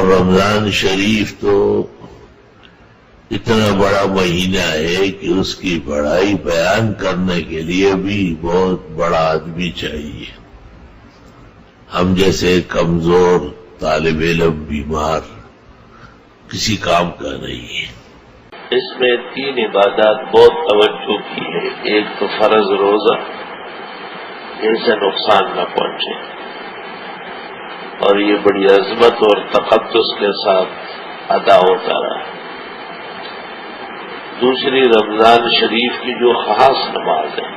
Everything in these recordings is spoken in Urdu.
اور رمضان شریف تو اتنا بڑا مہینہ ہے کہ اس کی بڑائی بیان کرنے کے لیے بھی بہت بڑا آدمی چاہیے. ہم جیسے کمزور طالب علم بیمار کسی کام کا نہیں ہے. اس میں 3 عبادات بہت توجہ کی ہے. ایک تو فرض روزہ، جیسے نقصان نہ پہنچے، اور یہ بڑی عظمت اور تقدس کے ساتھ ادا ہوتا رہا. دوسری رمضان شریف کی جو خاص نماز ہے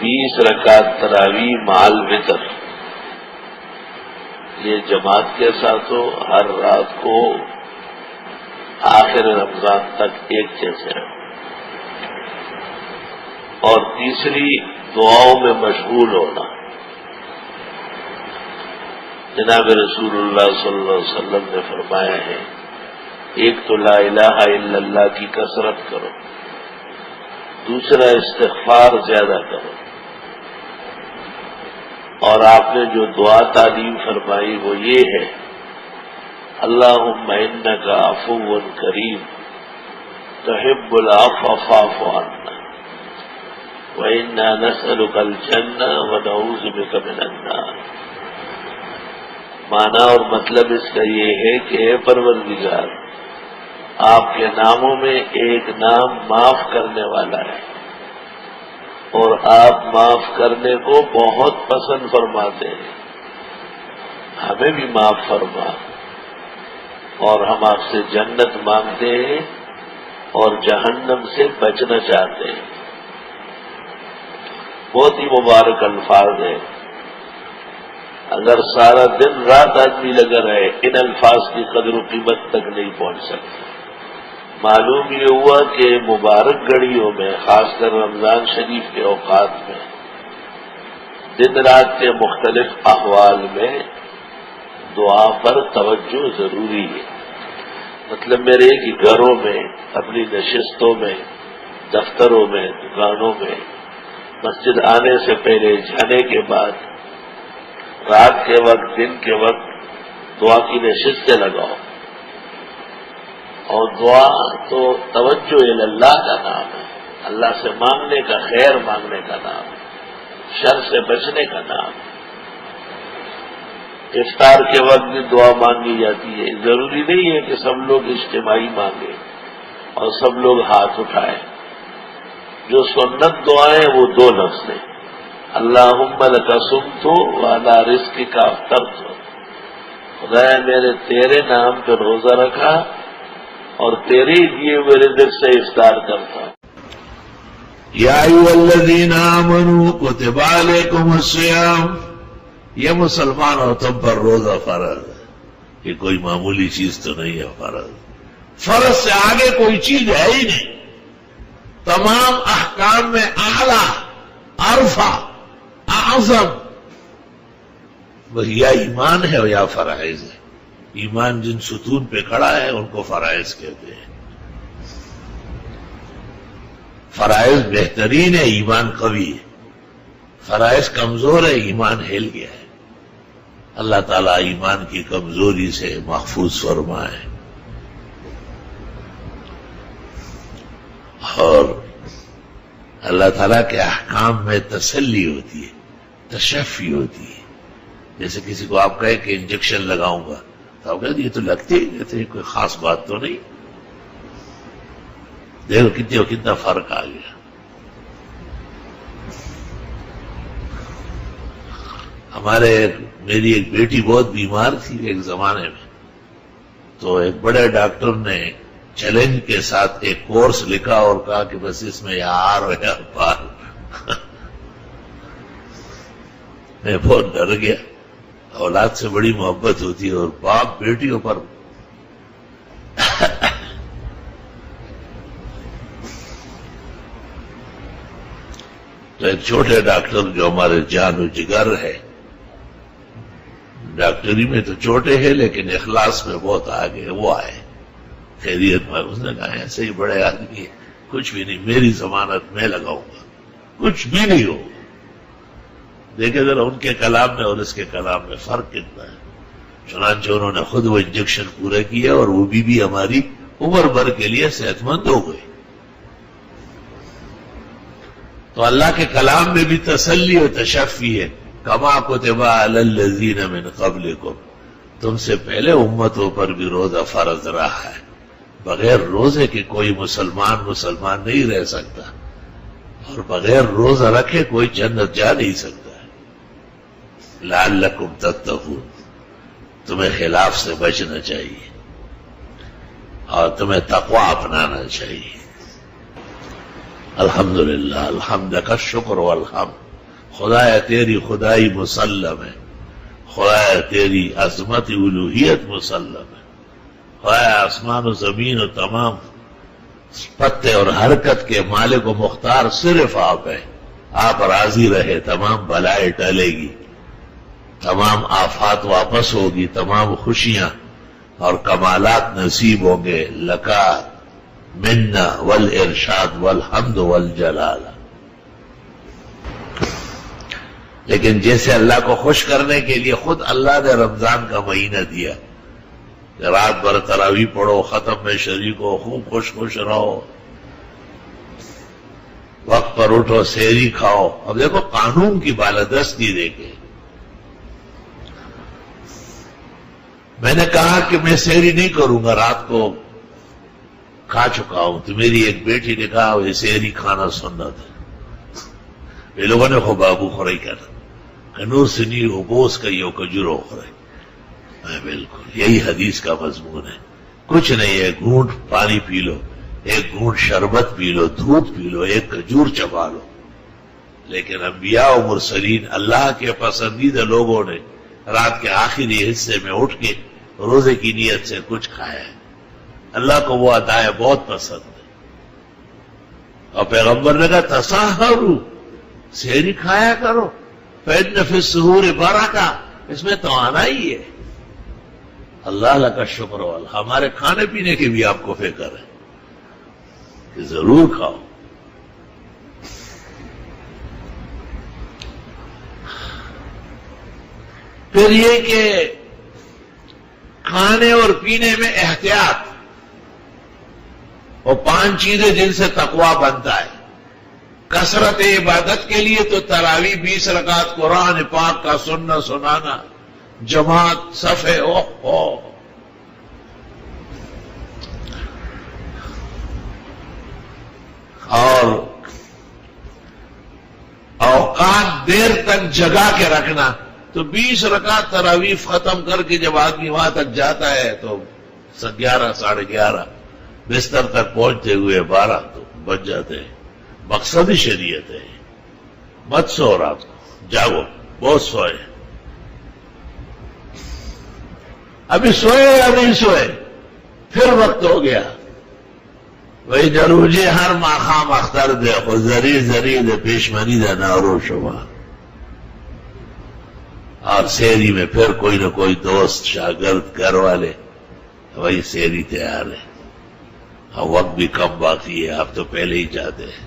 20 رکعت تراویح مع الوتر، یہ جماعت کے ساتھ ہو، ہر رات کو آخر رمضان تک ایک جیسے رہو. اور تیسری دعاؤں میں مشغول ہونا. جناب رسول اللہ صلی اللہ علیہ وسلم نے فرمایا ہے، ایک تو لا الہ الا اللہ کی کثرت کرو، دوسرا استغفار زیادہ کرو، اور آپ نے جو دعا تعلیم فرمائی وہ یہ ہے، اللہم انک عفو کریم تحب العفو فاعف عنا وانا نسألک الجنہ ونعوذ بک من النار. معنی اور مطلب اس کا یہ ہے کہ اے پروردگار، آپ کے ناموں میں ایک نام معاف کرنے والا ہے، اور آپ معاف کرنے کو بہت پسند فرماتے ہیں. ہمیں بھی معاف فرما، اور ہم آپ سے جنت مانگتے ہیں اور جہنم سے بچنا چاہتے ہیں. بہت ہی مبارک الفاظ ہیں. اگر سارا دن رات آدمی لگا رہے ان الفاظ کی قدر و قیمت تک نہیں پہنچ سکتا. معلوم یہ ہوا کہ مبارک گھڑیوں میں، خاص کر رمضان شریف کے اوقات میں، دن رات کے مختلف احوال میں دعا پر توجہ ضروری ہے. مطلب میرے کہ گھروں میں، اپنی نشستوں میں، دفتروں میں، دکانوں میں، مسجد آنے سے پہلے، جانے کے بعد، رات کے وقت، دن کے وقت دعا کی نشستیں لگاؤ. اور دعا تو توجہ اللہ کا نام ہے، اللہ سے مانگنے کا، خیر مانگنے کا نام ہے، شر سے بچنے کا نام ہے. افطار کے وقت بھی دعا مانگی جاتی ہے. ضروری نہیں ہے کہ سب لوگ اجتماعی مانگیں اور سب لوگ ہاتھ اٹھائیں. جو سنت دعائیں وہ 2 لفظ ہیں، اللہم لک صمت وعلی رزقک افطرت. خدایا میرے تیرے نام پہ روزہ رکھا اور تیرے دیے ہوئے رزق سے افطار کرتا. یا ایھا الذین آمنوا کتب علیکم الصیام. یہ مسلمان اور تم پر روزہ فرض ہے. یہ کوئی معمولی چیز تو نہیں ہے. فرض سے آگے کوئی چیز ہے ہی نہیں. تمام احکام میں اعلیٰ، عرفہ، اعظم وہ یا ایمان ہے یا فرائض ہے. ایمان جن ستون پہ کھڑا ہے ان کو فرائض کہتے ہیں. فرائض بہترین ہے، ایمان قوی ہے. فرائض کمزور ہے، ایمان ہل گیا ہے. اللہ تعالیٰ ایمان کی کمزوری سے محفوظ فرمائے. اور اللہ تعالیٰ کے احکام میں تسلی ہوتی ہے، تشفی ہوتی ہے. جیسے کسی کو آپ کہے کہ انجیکشن لگاؤں گا تو آپ کہتے یہ تو لگتے ہی کہتے کوئی خاص بات تو نہیں. دیکھو کتنا فرق آ گیا. میری ایک بیٹی بہت بیمار تھی ایک زمانے میں، تو ایک بڑے ڈاکٹر نے چیلنج کے ساتھ ایک کورس لکھا اور کہا کہ بس اس میں یا آر ہو یا پار. میں بہت ڈر گیا. اولاد سے بڑی محبت ہوتی ہے اور باپ بیٹیوں پر تو ایک چھوٹے ڈاکٹر جو ہمارے جان و جگر ہے، ڈاکٹری میں تو چھوٹے ہیں لیکن اخلاص میں بہت آگے، وہ آئے خیریت میں. اس نے کہا ایسے ہی بڑے آدمی ہے، کچھ بھی نہیں، میری ضمانت میں لگاؤں گا، کچھ بھی نہیں ہوگا. دیکھیں ذرا ان کے کلام میں اور اس کے کلام میں فرق کتنا ہے. چنانچہ انہوں نے خود وہ انجیکشن پورے کیا اور وہ بھی ہماری عمر بھر کے لیے صحت مند ہو گئی. تو اللہ کے کلام میں بھی تسلی و تشفی ہے. کما کتب علی الذین من قبلکم، تم سے پہلے امتوں پر بھی روزہ فرض رہا ہے. بغیر روزے کے کوئی مسلمان نہیں رہ سکتا، اور بغیر روزہ رکھے کوئی جنت جا نہیں سکتا ہے. لعلکم تتقون، تمہیں خلاف سے بچنا چاہیے اور تمہیں تقوی اپنانا چاہیے. الحمدللہ، الحمد کا شکر والحمد. خدایا تیری خدائی مسلم ہے، خدایا تیری عظمت الوہیت مسلم ہے. خدایا آسمان و زمین و تمام پتے اور حرکت کے مالک و مختار صرف آپ ہیں. آپ راضی رہے تمام بلائیں ٹلے گی، تمام آفات واپس ہوگی، تمام خوشیاں اور کمالات نصیب ہوں گے. لکا منا والارشاد والحمد والجلال. لیکن جیسے اللہ کو خوش کرنے کے لیے خود اللہ نے رمضان کا مہینہ دیا، رات بھر تراویح پڑھو، ختم میں شریک ہو، خوب خوش رہو، وقت پر اٹھو، سحری کھاؤ. اب دیکھو قانون کی بالادستی دیکھے. میں نے کہا کہ میں سحری نہیں کروں گا، رات کو کھا چکا ہوں. تو میری ایک بیٹی نے کہا وہ سحری کھانا سنت ہے. یہ لوگوں نے خو بابو خورائی کرنا کنور سنی ہو گوس کا یہ کجورو خورائی. بالکل یہی حدیث کا مضمون ہے. کچھ نہیں ہے، گھونٹ پانی پی لو، ایک گھونٹ شربت پی لو، دودھ پی لو، ایک کھجور چبا لو. لیکن انبیاء و مرسلین اللہ کے پسندیدہ لوگوں نے رات کے آخری حصے میں اٹھ کے روزے کی نیت سے کچھ کھایا ہے. اللہ کو وہ عطائیں بہت پسند ہے. اور پیغمبر نے کہا تسحروا، سحری کھایا کرو، فإن فی السحور برکہ، اس میں توانائی ہے. اللہ کا شکر والا. ہمارے کھانے پینے کی بھی آپ کو فکر ہے کہ ضرور کھاؤ. پھر یہ کہ کھانے اور پینے میں احتیاط، وہ 5 چیزیں جن سے تقوی بنتا ہے. کثرت عبادت کے لیے تو تراویح 20 رکعت، قرآن پاک کا سنانا، جماعت، صفے، اور اوقات دیر تک جگا کے رکھنا. تو 20 رکعت تراویح ختم کر کے جب آدمی وہاں تک جاتا ہے تو 11 ساڑھے 11 بستر تک پہنچتے ہوئے 12 تو بچ جاتے ہیں. مقصد شریعت ہے. مت سو رات کو، جاگو، بہت سوئے. ابھی سوئے یا نہیں سوئے، پھر وقت ہو گیا. وہی جروجے ہر ماخام اختر دے خود زری دے پیشمنی دے نارو شما. اور سحری میں پھر کوئی نہ کوئی دوست، شاگرد، گھر والے وہی سحری تیار ہے. وقت بھی کم باقی ہے، آپ تو پہلے ہی جاتے ہیں.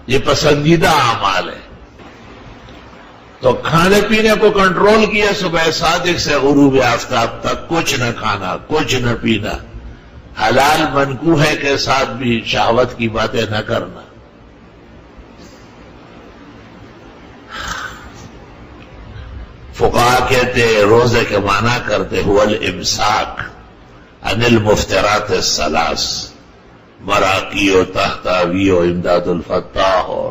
یہ پسندیدہ اعمال ہے. تو کھانے پینے کو کنٹرول کیا. صبح صادق سے غروب آفتاب تک کچھ نہ کھانا، کچھ نہ پینا. حلال منکوہے کے ساتھ بھی شہوت کی باتیں نہ کرنا. فقہا کہتے روزے کے معنی کرتے هو الامساک عن المفترات الثلاث، مراقی و تحتاوی و امداد الفتاح و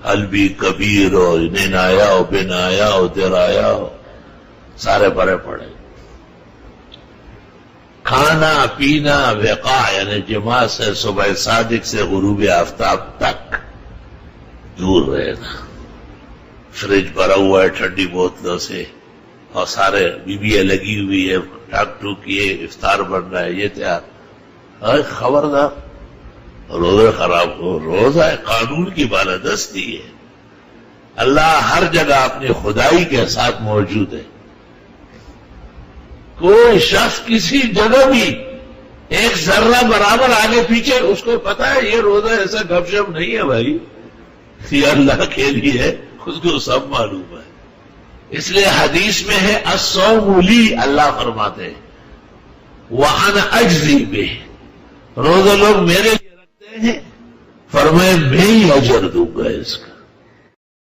قلبی کبیر و ننایا و بنایا و درایا و سارے بڑے پڑے. کھانا پینا وقاع یعنی جماع سے صبح صادق سے غروب آفتاب تک دور رہنا. فریج بھرا ہوا ہے ٹھنڈی بوتلوں سے اور سارے بیویاں لگی ہوئی ہے، ٹاک ٹوک کیے، افطار بن رہا ہے، یہ تیار. خبردار، روزہ خراب ہو. روزہ قانون کی بالادستی ہے. اللہ ہر جگہ اپنی خدائی کے ساتھ موجود ہے. کوئی شخص کسی جگہ بھی ایک ذرہ برابر آگے پیچھے، اس کو پتا ہے یہ روزہ ایسا گپ شپ نہیں ہے بھائی، یہ اللہ کے لیے ہے، اس کو سب معلوم ہے. اس لیے حدیث میں ہے الصوم لی، اللہ فرماتے ہیں وَأَنَا أَجْزِي بِهِ، روزہ لوگ میرے لیے رکھتے ہیں، فرمائے میں ہی اجر دوں گا اس کا۔